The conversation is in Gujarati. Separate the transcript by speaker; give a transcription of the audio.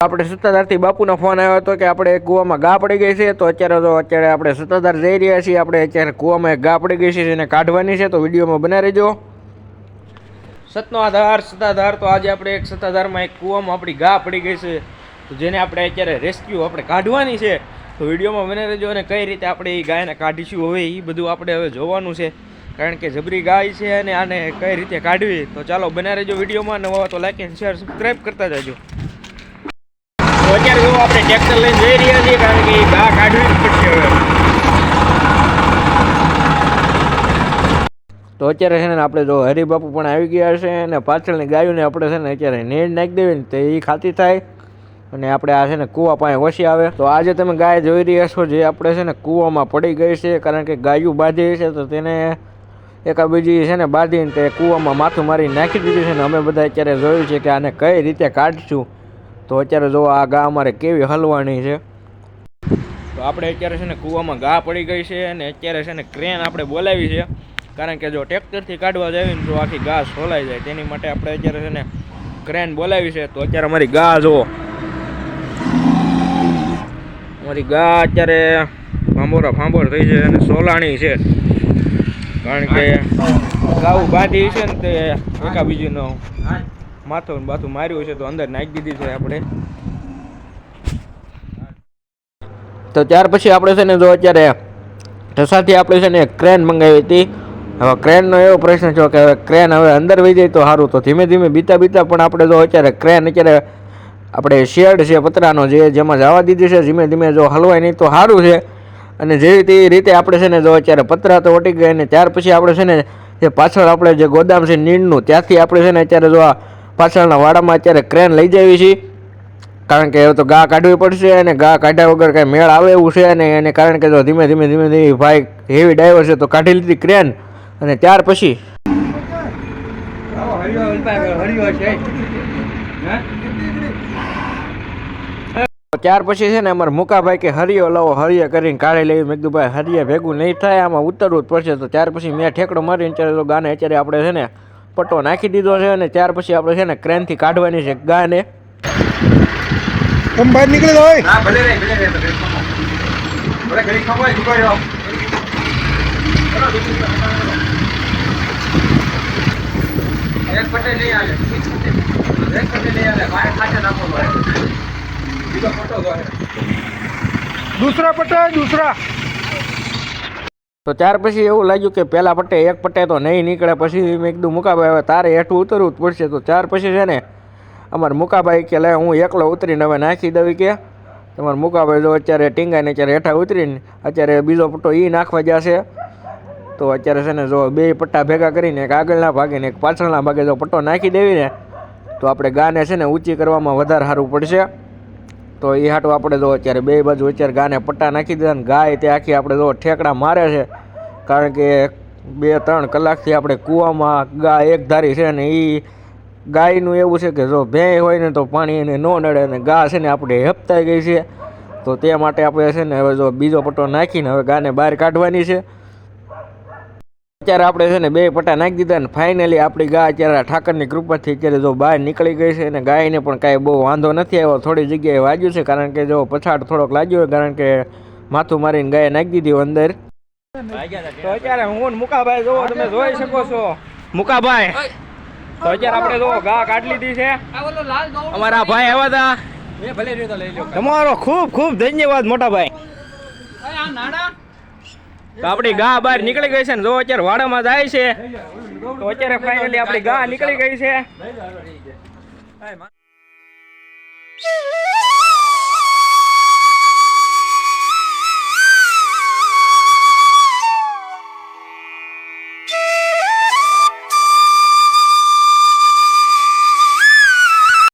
Speaker 1: આપણે સત્તાધારથી બાપુનો ફોન આવ્યો હતો કે આપણે કૂવામાં ગા પડી ગઈ છે. તો અત્યારે આપણે સત્તાધાર જઈ રહ્યા છીએ. આપણે અત્યારે કૂવામાં એક ગા પડી ગઈ છે એને કાઢવાની છે. તો વિડીયોમાં બના રહેજો. સતનો આધાર સત્તાધાર. તો આજે આપણે એક સત્તાધારમાં એક કૂવામાં આપણી ગા પડી ગઈ છે, તો જેને આપણે અત્યારે રેસ્ક્યુ આપણે કાઢવાની છે. તો વિડીયોમાં બના રહેજો અને કઈ રીતે આપણે એ ગાયને કાઢીશું હવે એ બધું આપણે હવે જોવાનું છે, કારણ કે જબરી ગાય છે અને આને કઈ રીતે કાઢવી. તો ચાલો બના રહેજો વિડીયોમાં. નવા તો લાઈક એન્ડ શેર સબસ્ક્રાઈબ કરતા જજો. તો અત્યારે જો આપણે ટ્રેક્ટર લઈને જઈ રહ્યા છીએ, કારણ કે ગા કાઢવી જ પડશે હવે. તો અત્યારે છે ને આપણે જો હરિબાપુ પણ આવી ગયા છે અને પાછળની ગાયોને આપણે છે ને અત્યારે નેડ નાખી દેવી ને તો એ ખાતી થાય અને આપણે આ છે ને કૂવા પાસે ઓછી આવે. તો આજે તમે ગાય જોઈ રહ્યા છો જે આપણે છે ને કૂવામાં પડી ગઈ છે, કારણ કે ગાયું બાંધી છે તો તેને એકા બીજી છે ને બાંધીને તે કૂવામાં માથું મારી નાખી દીધું છે ને અમે બધા અત્યારે જોયું છે કે આને કઈ રીતે કાઢશું. તો અત્યારે જો આ ગા અમારે કેવી હલવાની છે. તો આપણે અત્યારે છે ને કૂવામાં ગા પડી ગઈ છે અને અત્યારે છે ને ક્રેન આપણે બોલાવી છે, કારણ કે જો ટ્રેક્ટરથી કાઢવા જાય ને તો આખી ગા સોલાઈ જાય, તેની માટે આપણે અત્યારે છે ને ક્રેન બોલાવી છે. તો અત્યારે અમારી ગા જુઓ, અમારી ગા અત્યારે ફાંબોર થઈ છે અને સોલાણી છે, કારણ કે ગાવું બાંધી છે ને તે એકા બીજીનો માથું બાથું માર્યું છે તો અંદર નાખી દીધી છે આપણે. તો ત્યાર પછી આપણે છે ને જો અત્યારે ઢસાથી આપણે છે ને ક્રેન મંગાવી હતી. હવે ક્રેનનો એવો પ્રશ્ન છે કે હવે ક્રેન હવે અંદર વહી જાય તો સારું. તો ધીમે ધીમે બીતા પણ આપણે જો અત્યારે ક્રેન અત્યારે આપણે શેડ છે પતરાનો જેમાં જવા દીધી છે, ધીમે ધીમે જો હલવાય નહીં તો સારું છે. અને જેવી તે રીતે આપણે છે ને જો અત્યારે પતરા તો વટી ગયા ને ત્યાર પછી આપણે છે ને જે પાછળ આપણે જે ગોદામ છે નીણનું ત્યાંથી આપણે છે ને અત્યારે જો આ પાછળના વાડામાં અત્યારે ક્રેન લઈ જવી છીએ, કારણ કે હવે તો ગા કાઢવી પડશે અને ગા કાઢ્યા વગર કાંઈ મેળ આવે એવું છે અને એને કારણ કે જો ધીમે ધીમે ભાઈ હેવી ડ્રાઈવર છે તો કાઢી લીધી ક્રેન. અને ત્યાર પછી છે ને અમારે મુકાભાઈ કે હરિયો લાવો હરિયા કરીને કાઢી લેવી. મેં કીધું ભાઈ હરિયા ભેગું નહીં થાય, આમાં ઉતરવું જ પડશે. તો ત્યાર પછી મેં ઠેકડો મારીને અત્યારે તો ગાને અત્યારે આપણે છે ને પટ્ટો નાખી દીધો છે અને ત્યાર પછી આપણે છે ને ક્રેનથી કાઢવાની છે ગાને.
Speaker 2: બહાર નીકળી જાય દૂસરા પટ્ટે.
Speaker 1: તો ત્યાર પછી એવું લાગ્યું કે પહેલા પટ્ટે એક પટ્ટે તો નહીં નીકળે. પછી મેં કીધું મુકાભાઈ હવે તારે હેઠું ઉતરવું જ પડશે. તો ત્યાર પછી છે ને અમારે મુકાભાઈ કે લે હું એકલો ઉતરીને હવે નાખી દઉં કે તમારે મુકાભાઈ જો અત્યારે ટીંગાઈને અત્યારે હેઠા ઉતરીને અત્યારે બીજો પટ્ટો એ નાખવા જશે. તો અત્યારે છે ને જો બે પટ્ટા ભેગા કરીને એક આગળના ભાગે ને એક પાછળના ભાગે જો પટ્ટો નાખી દેવી ને તો આપણે ગાને છે ને ઊંચી કરવામાં વધારે સારું પડશે. તો એ હાટું આપણે જો અત્યારે બે બાજુ અત્યારે ગાને પટ્ટા નાખી દીધા ને ગાય તે આખી આપણે જો ઠેકડા મારે છે, કારણ કે 2-3 કલાકથી આપણે કૂવામાં ગા એક ધારી છે ને એ ગાયનું એવું છે કે જો ભેંસ હોય ને તો પાણી એને ન નડે અને ગા છે ને આપણે હેપતાઈ ગઈ છે. તો તે માટે આપણે છે ને હવે જો બીજો પટ્ટો નાખીને હવે ગાને બહાર કાઢવાની છે. અત્યારે આપણે છે ને બે પટ્ટા નાખી દીધા ને ફાઇનલી આપણી ગા અત્યારે ઠાકરની કૃપાથી અત્યારે જો બહાર નીકળી ગઈ છે અને ગાયને પણ કાંઈ બહુ વાંધો નથી આવ્યો. થોડી જગ્યાએ વાગ્યું છે, કારણ કે જો પછાડ થોડોક લાગ્યો, કારણ કે માથું મારીને ગાય નાખી દીધી અંદર. તો અત્યારે હું મુકાભાઈ જો તમે જોઈ શકો છો મુકાભાઈ. તો અત્યારે આપણે જો ગા કાઢી લીધી છે. અમારા ભાઈ આવ્યા હતા, તમારો ખૂબ ખૂબ ધન્યવાદ મોટા ભાઈ. તો આપણી ગા બહાર નીકળી ગઈ છે ને જો અત્યારે વાડામાં જાય છે. તો અત્યારે ફાઇનલી આપણી ગા નીકળી ગઈ છે.